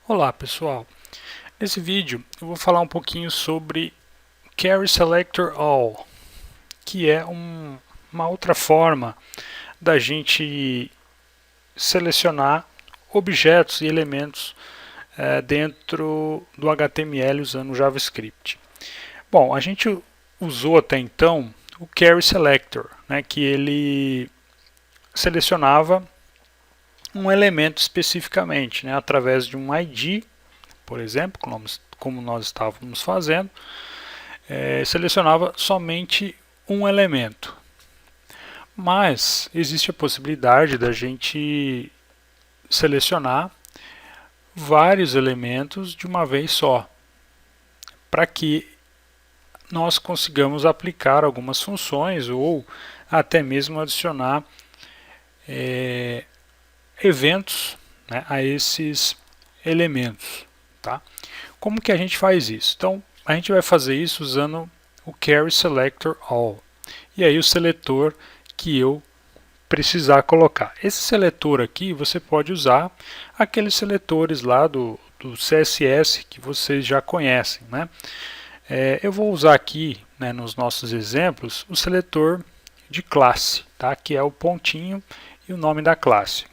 Olá pessoal, nesse vídeo eu vou falar um pouquinho sobre Carry Selector All, que é uma outra forma da gente selecionar objetos e elementos dentro do HTML usando o JavaScript. Bom, a gente usou até então o Carry Selector, né, que ele selecionava um elemento especificamente, né, através de um ID, por exemplo, como nós estávamos fazendo, selecionava somente um elemento. Mas existe a possibilidade da gente selecionar vários elementos de uma vez só, para que nós consigamos aplicar algumas funções ou até mesmo adicionar eventos, né, a esses elementos. Tá? Como que a gente faz isso? Então, a gente vai fazer isso usando o Carry Selector All. E aí o seletor que eu precisar colocar. Esse seletor aqui você pode usar aqueles seletores lá do CSS que vocês já conhecem, né? Eu vou usar aqui, né, nos nossos exemplos, o seletor de classe, tá? Que é o pontinho e o nome da classe.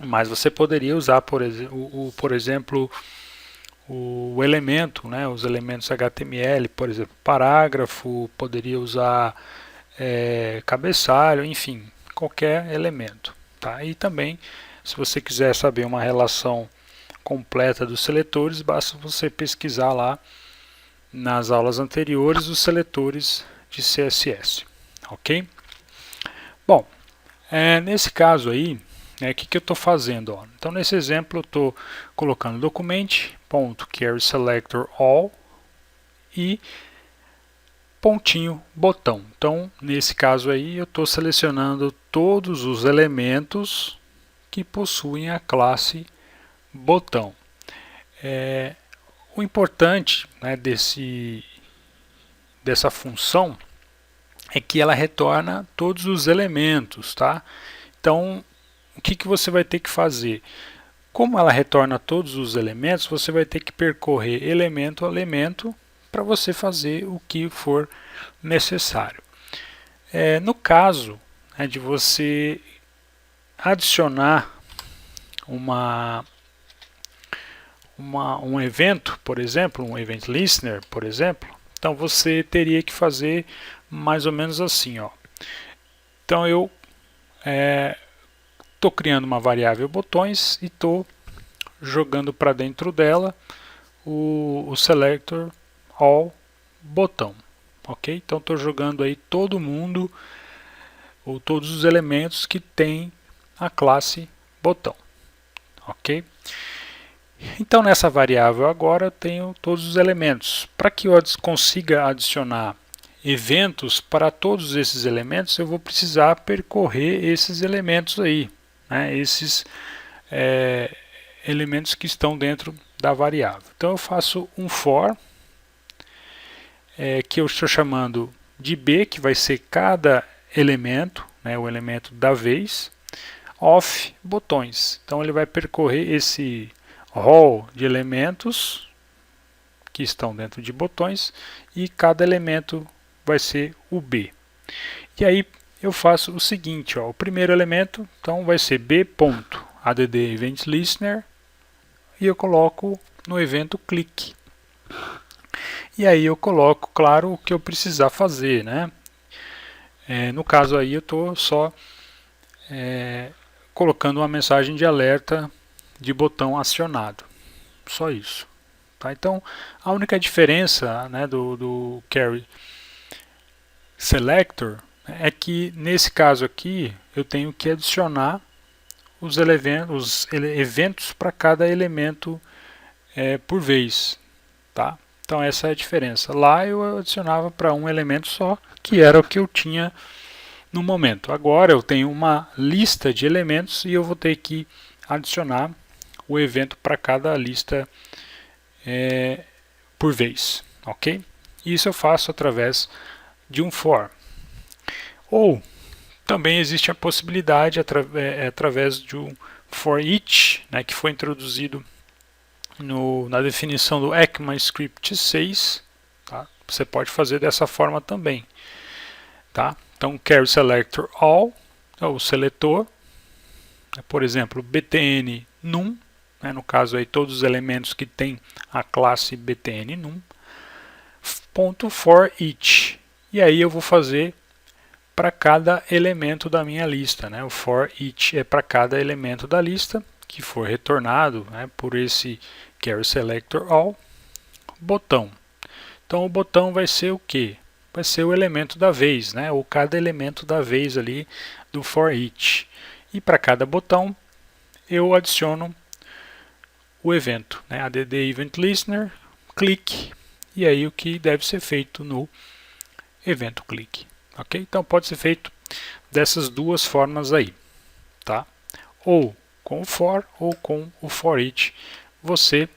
Mas você poderia usar, por exemplo, o elemento, né, os elementos HTML, por exemplo, parágrafo, poderia usar cabeçalho, enfim, qualquer elemento. Tá? E também, se você quiser saber uma relação completa dos seletores, basta você pesquisar lá nas aulas anteriores os seletores de CSS. Ok? Bom, nesse caso aí, o que eu estou fazendo? Ó? Então, nesse exemplo, eu estou colocando document.carrySelectorAll e pontinho botão. Então, nesse caso aí, eu estou selecionando todos os elementos que possuem a classe botão. O importante, né, dessa função é que ela retorna todos os elementos, tá? Então, o que você vai ter que fazer? Como ela retorna todos os elementos, você vai ter que percorrer elemento a elemento para você fazer o que for necessário. No caso de você adicionar um evento, por exemplo, um event listener, por exemplo, então você teria que fazer mais ou menos assim, ó. Então eu estou criando uma variável botões e estou jogando para dentro dela o selector all botão, ok? Então estou jogando aí todo mundo ou todos os elementos que tem a classe botão, ok? Então nessa variável agora eu tenho todos os elementos. Para que eu consiga adicionar eventos para todos esses elementos, eu vou precisar percorrer esses elementos aí, né? Esses elementos que estão dentro da variável. Então eu faço um for, que eu estou chamando de b, que vai ser cada elemento, né, o elemento da vez, of botões. Então ele vai percorrer esse rol de elementos que estão dentro de botões e cada elemento vai ser o b. E aí eu faço o seguinte, ó, o primeiro elemento então vai ser b.add_event_listener e eu coloco no evento click. E aí eu coloco, claro, o que eu precisar fazer, né? No caso aí eu estou só colocando uma mensagem de alerta de botão acionado. Só isso. Tá? Então, a única diferença, né, do Carry Selector é que nesse caso aqui eu tenho que adicionar os eventos para cada elemento por vez. Tá? Então essa é a diferença. Lá eu adicionava para um elemento só, que era o que eu tinha no momento. Agora eu tenho uma lista de elementos e eu vou ter que adicionar o evento para cada lista por vez, ok? Isso eu faço através de um for. Ou também existe a possibilidade através de um for each, né, que foi introduzido na definição do ECMAScript 6, tá? Você pode fazer dessa forma também, tá? Então, carry selector all, é o seletor, por exemplo, btn num, né? No caso aí todos os elementos que tem a classe btn num, ponto for each, e aí eu vou fazer para cada elemento da minha lista, né? O for each é para cada elemento da lista que for retornado, né, por esse carry selector all, botão. Então o botão vai ser o que? Vai ser o elemento da vez, né, ou cada elemento da vez ali do for each. E para cada botão eu adiciono o evento, né, add event listener, click, e aí o que deve ser feito no evento click. Ok? Então pode ser feito dessas duas formas aí, tá? Ou com o for ou com o for each. Você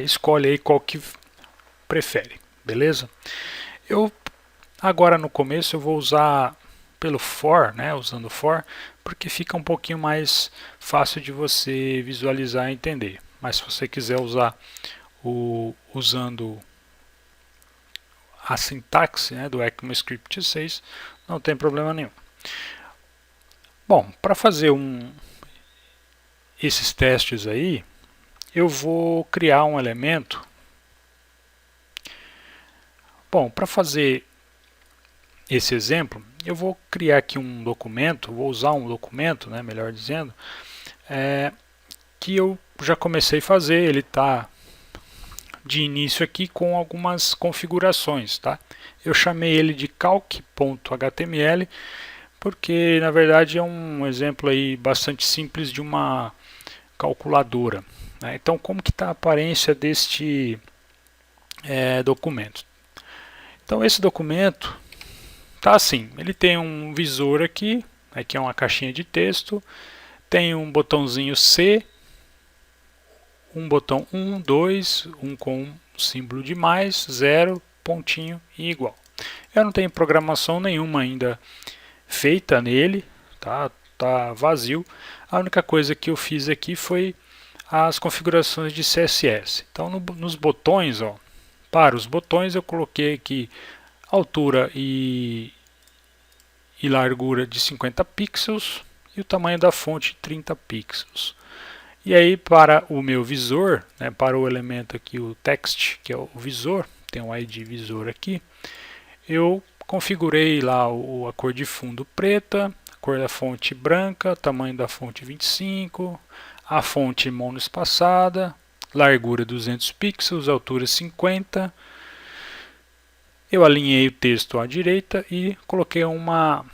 escolhe aí qual que prefere, beleza? Eu agora no começo eu vou usar pelo for, né, usando for, porque fica um pouquinho mais fácil de você visualizar e entender. Mas se você quiser usar usando a sintaxe, né, do ECMAScript 6, não tem problema nenhum. Bom, para fazer esses testes aí, eu vou criar um elemento. Bom, para fazer esse exemplo, eu vou criar aqui um documento, vou usar um documento, né, melhor dizendo, que eu já comecei a fazer, ele está de início aqui com algumas configurações, tá? Eu chamei ele de calc.html porque na verdade é um exemplo aí bastante simples de uma calculadora, né? Então como que está a aparência deste documento? Então esse documento tá assim, ele tem um visor aqui é uma caixinha de texto, tem um botãozinho C, um botão 1, 2, um com um símbolo de mais, 0, pontinho e igual. Eu não tenho programação nenhuma ainda feita nele, tá vazio. A única coisa que eu fiz aqui foi as configurações de CSS. Então nos botões, ó, para os botões eu coloquei aqui altura e largura de 50 pixels e o tamanho da fonte 30 pixels. E aí para o meu visor, né, para o elemento aqui, o text, que é o visor, tem um ID visor aqui, eu configurei lá a cor de fundo preta, a cor da fonte branca, tamanho da fonte 25, a fonte monoespaçada, largura 200 pixels, altura 50. Eu alinhei o texto à direita e coloquei uma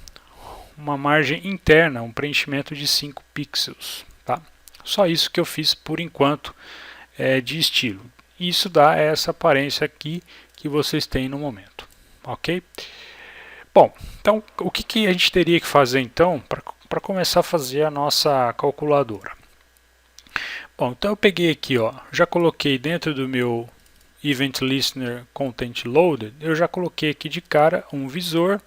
margem interna, um preenchimento de 5 pixels. Tá? Só isso que eu fiz por enquanto de estilo. Isso dá essa aparência aqui que vocês têm no momento. Ok? Bom, então o que a gente teria que fazer então para começar a fazer a nossa calculadora? Bom, então eu peguei aqui, ó, já coloquei dentro do meu Event Listener Content Loaded, eu já coloquei aqui de cara um visor,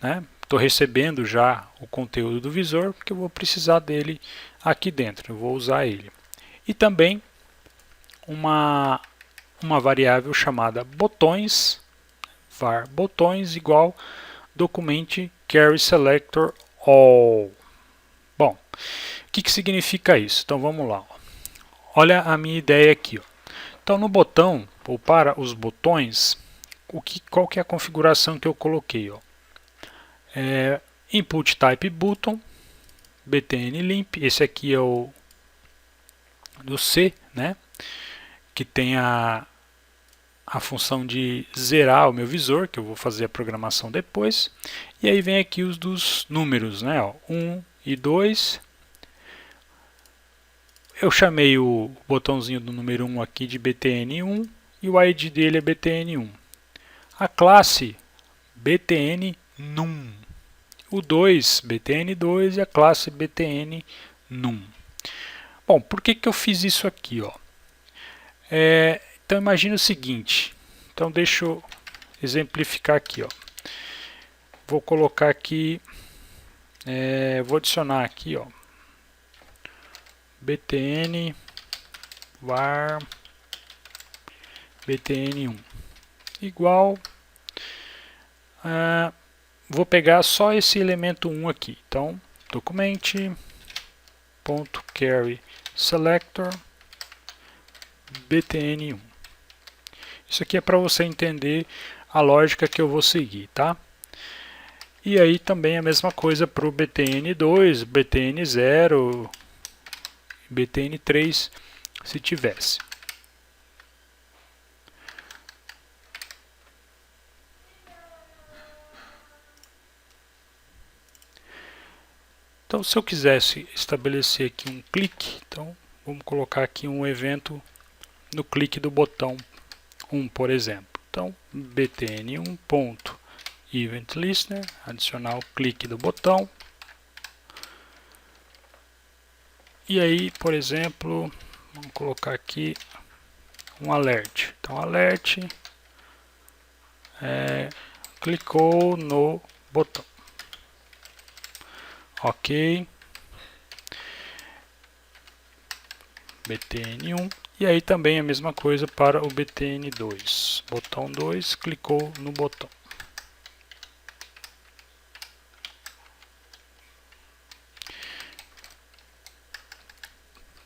né? Estou recebendo já o conteúdo do visor, porque eu vou precisar dele aqui dentro, eu vou usar ele. E também uma variável chamada botões, var botões igual document carry selector all. Bom, o que significa isso? Então vamos lá. Ó. Olha a minha ideia aqui. Ó. Então no botão, ou para os botões, qual que é a configuração que eu coloquei? Ó? Input type button, btn limp, esse aqui é o do C, né? Que tem a função de zerar o meu visor, que eu vou fazer a programação depois. E aí vem aqui os dos números, né? Ó, 1 e 2. Eu chamei o botãozinho do número 1 aqui de btn1 e o ID dele é btn1. A classe btn num. O 2 btn2 e a classe btn num. Bom, por que eu fiz isso aqui? Ó? Então imagine o seguinte, então deixa eu exemplificar aqui. Ó. Vou colocar aqui, vou adicionar aqui ó, btn var btn1 igual, vou pegar só esse elemento 1 aqui, então document.carry selector btn1. Isso aqui é para você entender a lógica que eu vou seguir, tá? E aí também a mesma coisa para o btn2, btn0, btn3, se tivesse. Então, se eu quisesse estabelecer aqui um clique, então vamos colocar aqui um evento no clique do botão 1, por exemplo. Então, btn1.eventListener, adicionar o clique do botão. E aí, por exemplo, vamos colocar aqui um alert. Então, alert clicou no botão. Ok. btn1. E aí também a mesma coisa para o btn2. Botão 2, clicou no botão.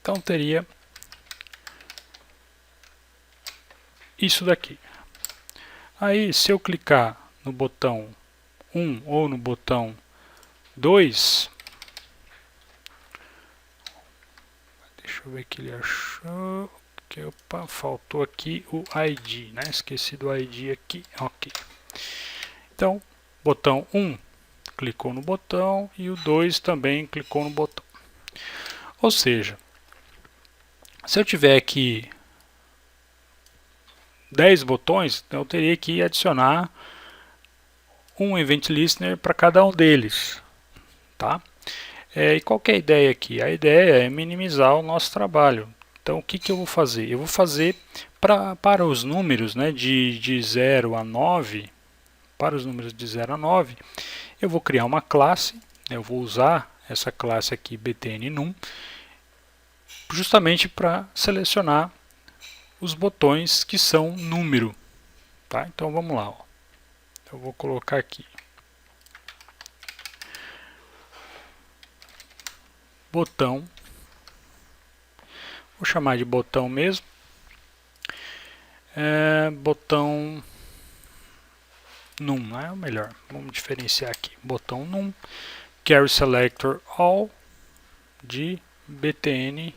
Então teria isso daqui. Aí se eu clicar no botão 1 ou no botão 2, deixa eu ver o que ele achou, que opa, faltou aqui o ID, né? Esqueci do ID aqui, ok. Então, botão 1 clicou no botão e o 2 também clicou no botão. Ou seja, se eu tiver aqui 10 botões, então eu teria que adicionar um Event Listener para cada um deles, tá? E qual que é a ideia aqui? A ideia é minimizar o nosso trabalho. Então, o que eu vou fazer? Eu vou fazer para os números, né, de 0 a 9, para os números de 0 a 9, eu vou criar uma classe, eu vou usar essa classe aqui, btn_num, justamente para selecionar os botões que são número. Tá? Então, vamos lá. Ó. Eu vou colocar aqui botão, vou chamar de botão mesmo, botão num, é o melhor, vamos diferenciar aqui, botão num, carry selector all de btn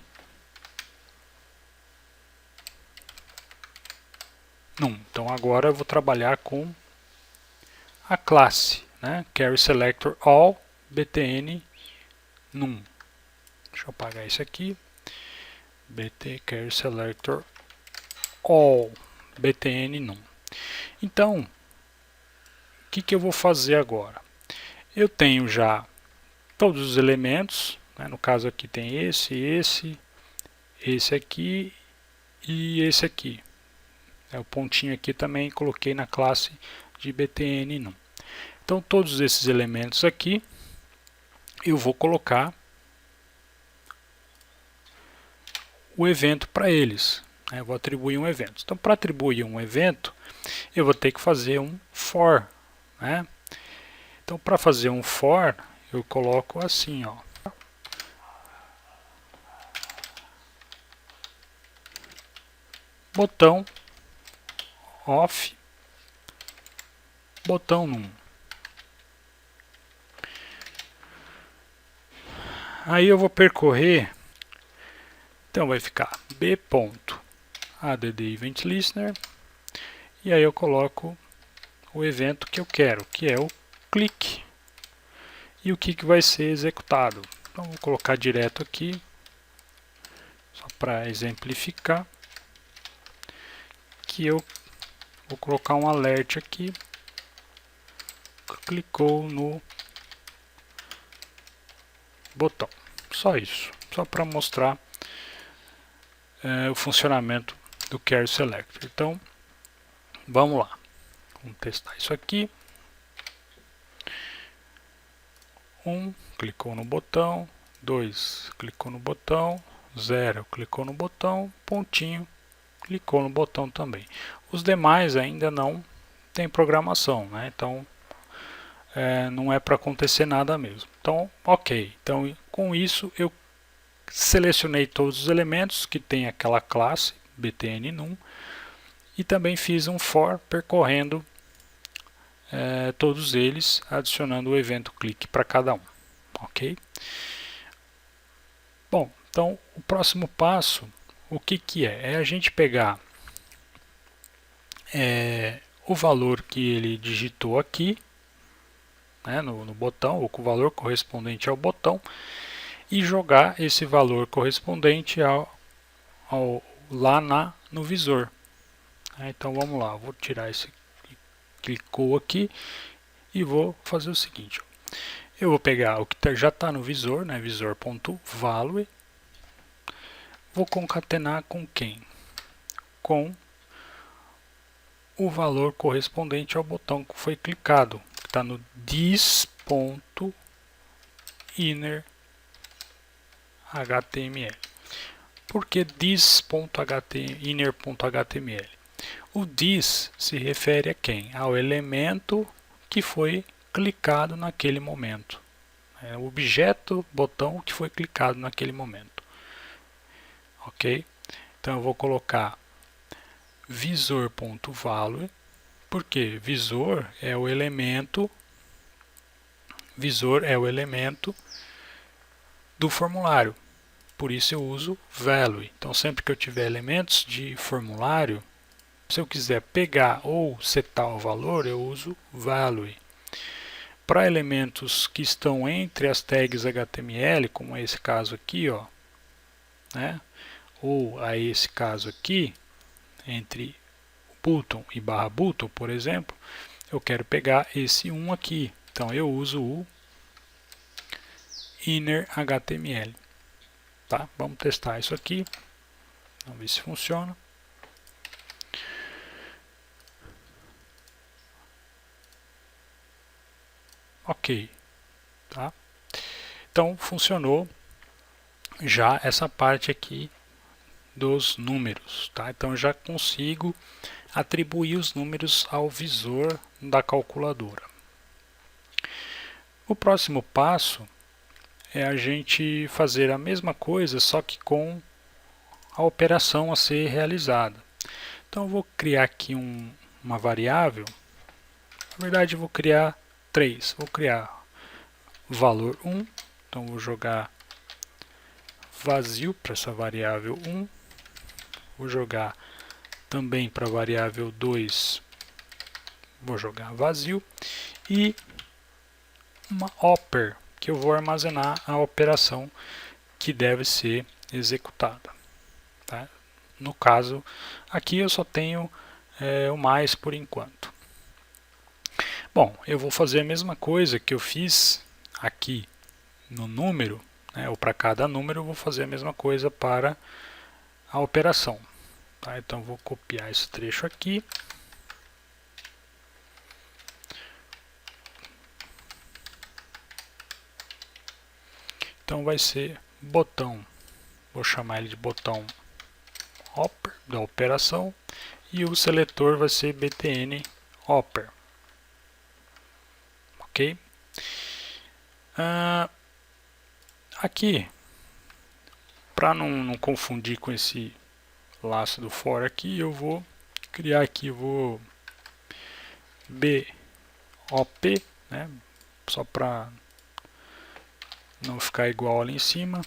num. Então agora eu vou trabalhar com a classe, né? Carry selector all btn num. Deixa eu apagar isso aqui. bt carry selector all btn num. Então, o que eu vou fazer agora? Eu tenho já todos os elementos, né? No caso aqui tem esse aqui e esse aqui. O pontinho aqui também coloquei na classe de btn num. Então, todos esses elementos aqui, eu vou colocar o evento para eles. Eu vou atribuir um evento. Então, para atribuir um evento, eu vou ter que fazer um for. Né? Então, para fazer um for, eu coloco assim, ó. Botão off, botão num. Aí eu vou percorrer, então vai ficar b.add_event_listener e aí eu coloco o evento que eu quero, que é o clique e o que vai ser executado. Então vou colocar direto aqui, só para exemplificar, que eu vou colocar um alert aqui, clicou no botão. Só isso, só para mostrar o funcionamento do Carry Selector. Então, vamos lá. Vamos testar isso aqui. 1, clicou no botão. 2, clicou no botão. 0, clicou no botão, pontinho, clicou no botão também. Os demais ainda não tem programação, né? Então não é para acontecer nada mesmo. Então, ok. Então, com isso eu selecionei todos os elementos que tem aquela classe btn_num e também fiz um for percorrendo todos eles, adicionando o evento clique para cada um. Ok? Bom, então o próximo passo, o que é? É a gente pegar o valor que ele digitou aqui, né, no botão, ou com o valor correspondente ao botão, e jogar esse valor correspondente lá no visor. Então vamos lá, vou tirar esse clicou aqui e vou fazer o seguinte. Eu vou pegar o que já está no visor, né, visor.value, vou concatenar com quem? Com o valor correspondente ao botão que foi clicado, que está no this.inner.html. Por que this.inner.html? O this se refere a quem? Ao elemento que foi clicado naquele momento. É o objeto, botão que foi clicado naquele momento. Ok? Então eu vou colocar visor.value, porque visor é o elemento do formulário. Por isso eu uso value. Então sempre que eu tiver elementos de formulário, se eu quiser pegar ou setar o valor, eu uso value. Para elementos que estão entre as tags HTML, como é esse caso aqui, ó, né? Ou a esse caso aqui, entre button e barra button, por exemplo, eu quero pegar esse 1 aqui. Então eu uso o inner HTML. Tá? Vamos testar isso aqui. Vamos ver se funciona. Ok. Tá? Então funcionou já essa parte aqui dos números. Tá? Então já consigo atribuir os números ao visor da calculadora. O próximo passo é a gente fazer a mesma coisa, só que com a operação a ser realizada. Então eu vou criar aqui uma variável. Na verdade eu vou criar 3. Vou criar valor 1. Então vou jogar vazio para essa variável 1. Vou jogar também para a variável 2. Vou jogar vazio. E uma oper, que eu vou armazenar a operação que deve ser executada. Tá? No caso, aqui eu só tenho o mais por enquanto. Bom, eu vou fazer a mesma coisa que eu fiz aqui no número, né, ou para cada número eu vou fazer a mesma coisa para a operação. Tá? Então vou copiar esse trecho aqui. Então vai ser botão, vou chamar ele de botão oper, da operação, e o seletor vai ser btn oper. Ok? Aqui, para não confundir com esse laço do for aqui, eu vou criar aqui, vou bop, né, só para não ficar igual ali em cima,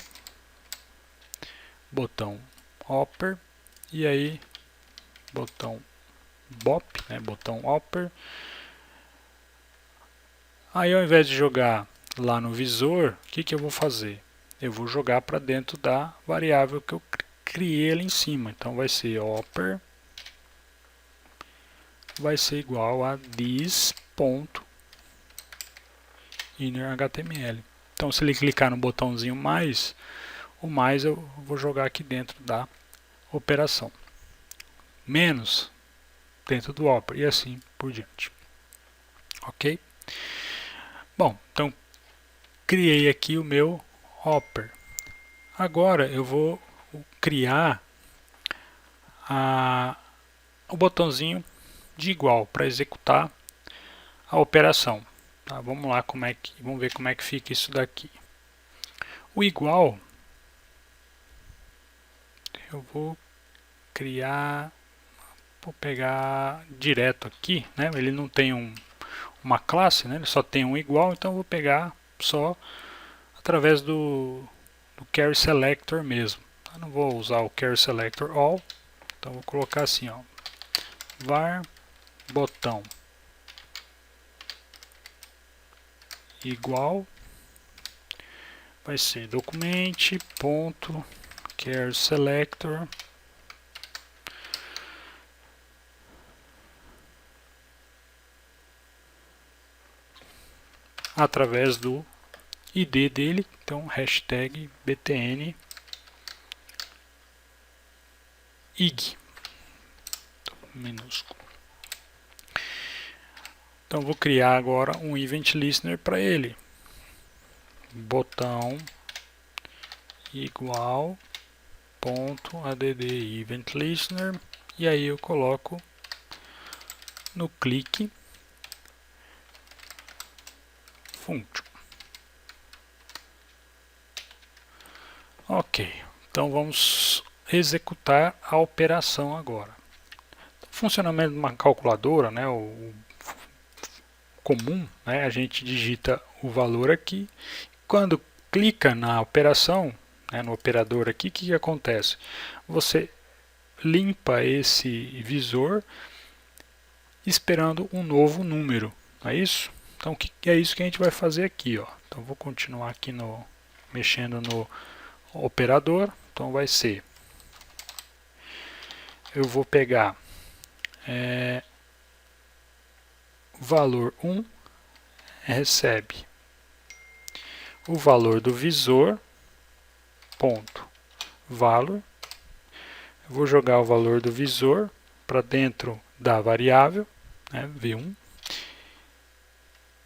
botão oper, e aí botão bop, né, botão oper. Aí ao invés de jogar lá no visor, o que eu vou fazer? Eu vou jogar para dentro da variável que eu criei ali em cima. Então vai ser oper, vai ser igual a this.innerHTML. Então se ele clicar no botãozinho mais, o mais eu vou jogar aqui dentro da operação. Menos dentro do oper e assim por diante. Ok? Bom, então criei aqui o meu oper. Agora eu vou criar o botãozinho de igual para executar a operação. Tá, vamos lá, vamos ver como é que fica isso daqui. O igual, eu vou criar, vou pegar direto aqui, né? Ele não tem uma classe, né? Ele só tem um igual, então eu vou pegar só através do carry selector mesmo. Eu não vou usar o carry selector all, então vou colocar assim, ó, var botão igual, vai ser document.carry selector através do ID dele, então hashtag btn ig minúsculo. Então vou criar agora um event listener para ele. Botão igual ponto add event listener, e aí eu coloco no clique function. Ok, então vamos executar a operação agora. O funcionamento de uma calculadora, né, o comum, né, a gente digita o valor aqui. Quando clica na operação, né, no operador aqui, o que acontece? Você limpa esse visor esperando um novo número, não é isso? Então é isso que a gente vai fazer aqui, ó. Então vou continuar aqui mexendo no operador. Então vai ser, eu vou pegar valor 1 recebe o valor do visor ponto valor. Eu vou jogar o valor do visor para dentro da variável, né, v1,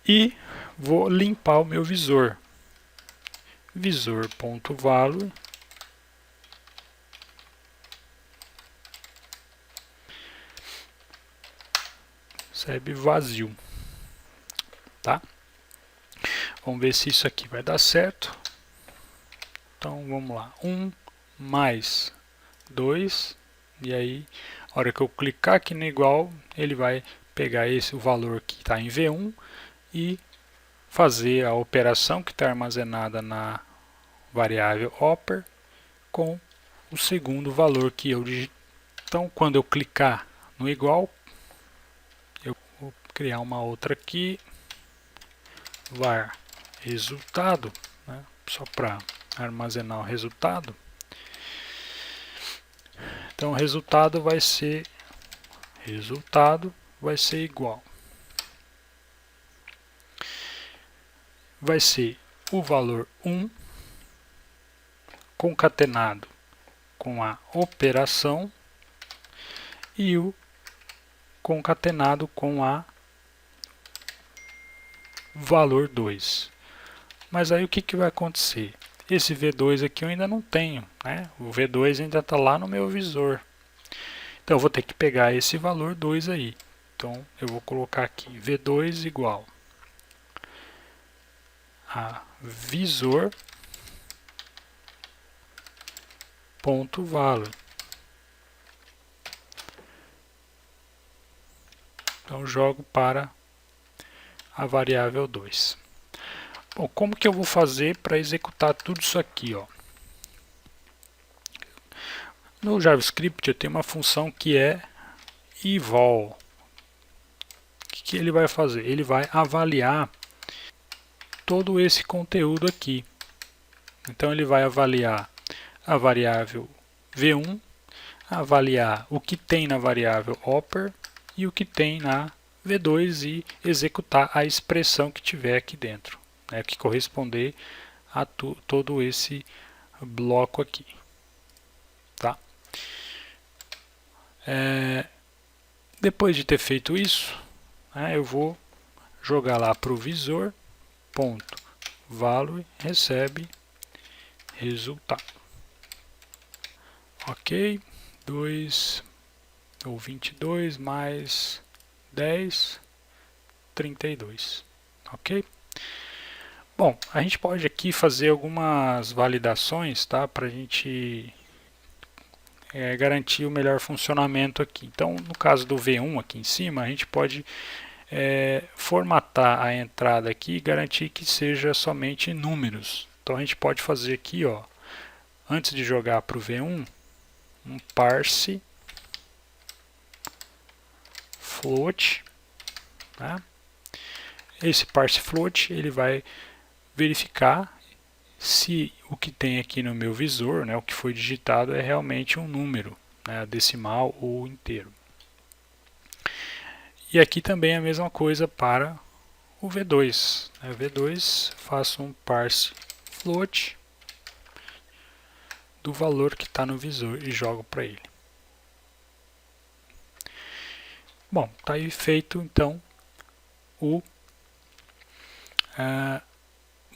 e vou limpar o meu visor. Visor.valor recebe vazio, tá? Vamos ver se isso aqui vai dar certo. Então vamos lá, 1 mais 2, e aí a hora que eu clicar aqui no igual, ele vai pegar o valor que está em V1 e fazer a operação que está armazenada na variável oper com o segundo valor que eu digitei. Então quando eu clicar no igual, eu vou criar uma outra aqui, var resultado, né, só para armazenar o resultado. Então o resultado vai ser igual. Vai ser o valor 1 concatenado com a operação e o concatenado com a valor 2. Mas aí o que vai acontecer? Esse V2 aqui eu ainda não tenho, né? O V2 ainda está lá no meu visor. Então eu vou ter que pegar esse valor 2 aí. Então eu vou colocar aqui V2 igual a visor.valor. Então jogo para a variável 2. Bom, como que eu vou fazer para executar tudo isso aqui, ó? No JavaScript eu tenho uma função que é eval. O que ele vai fazer? Ele vai avaliar todo esse conteúdo aqui. Então ele vai avaliar a variável v1, avaliar o que tem na variável oper e o que tem na v2 e executar a expressão que tiver aqui dentro, né, que corresponder a todo esse bloco aqui. Tá? Depois de ter feito isso, né, eu vou jogar lá para o visor, ponto value recebe resultado. Ok, 2 ou 22 mais 10, 32. Ok? Bom, a gente pode aqui fazer algumas validações, tá? Para a gente garantir o melhor funcionamento aqui. Então, no caso do V1 aqui em cima, a gente pode formatar a entrada aqui e garantir que seja somente números. Então, a gente pode fazer aqui, ó, antes de jogar para o V1, um parse float, tá? Esse parse float ele vai verificar se o que tem aqui no meu visor, né, o que foi digitado é realmente um número, né, decimal ou inteiro. E aqui também a mesma coisa para o V2. O V2 faço um parse float do valor que está no visor e jogo para ele. Bom, está aí feito então o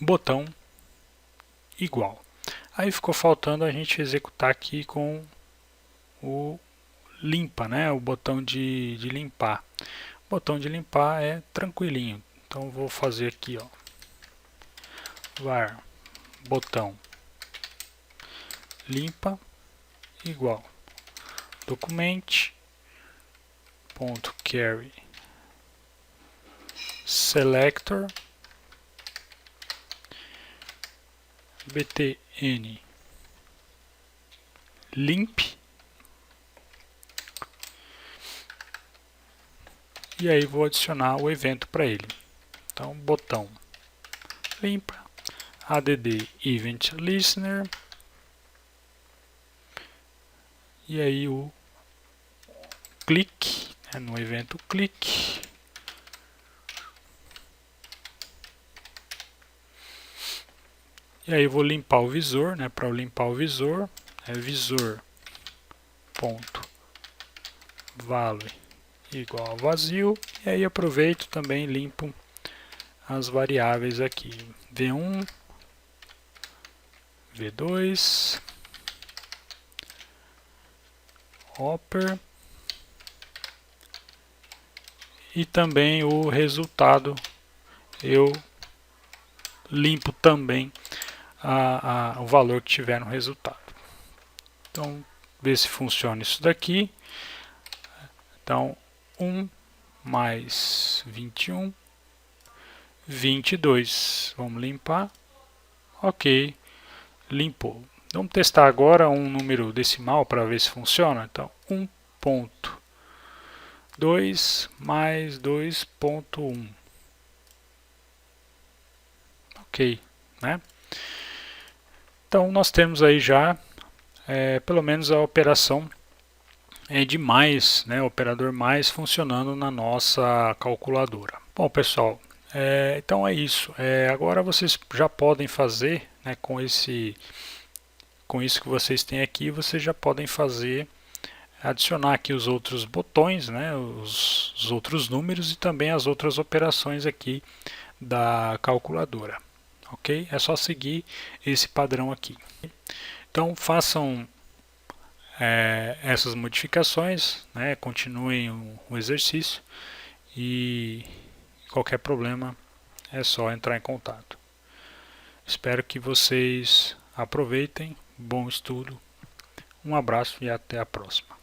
botão igual. Aí ficou faltando a gente executar aqui com o limpa, né? O botão de limpar. O botão de limpar é tranquilinho. Então vou fazer aqui, ó, var botão limpa igual document ponto carry selector btn limp e aí vou adicionar o evento para ele. Então botão limpa add event listener e aí o clique, né, no evento clique e aí eu vou limpar o visor, né? Para limpar o visor é visor ponto value igual a vazio e aí aproveito também limpo as variáveis aqui v1 v2 Hopper e também o resultado eu limpo também o valor que tiver no resultado. Então, ver se funciona isso daqui. Então, 1 mais 21, 22. Vamos limpar. Ok, limpou. Vamos testar agora um número decimal para ver se funciona. Então, 1.2 mais 2.1. Ok, né? Então, nós temos aí já pelo menos a operação de mais, né, operador mais funcionando na nossa calculadora. Bom, pessoal, então é isso. Agora vocês já podem fazer, né, com isso que vocês têm aqui, vocês já podem fazer, adicionar aqui os outros botões, né, os outros números e também as outras operações aqui da calculadora. Ok? É só seguir esse padrão aqui. Então façam essas modificações, né, continuem o exercício e qualquer problema é só entrar em contato. Espero que vocês aproveitem, bom estudo, um abraço e até a próxima.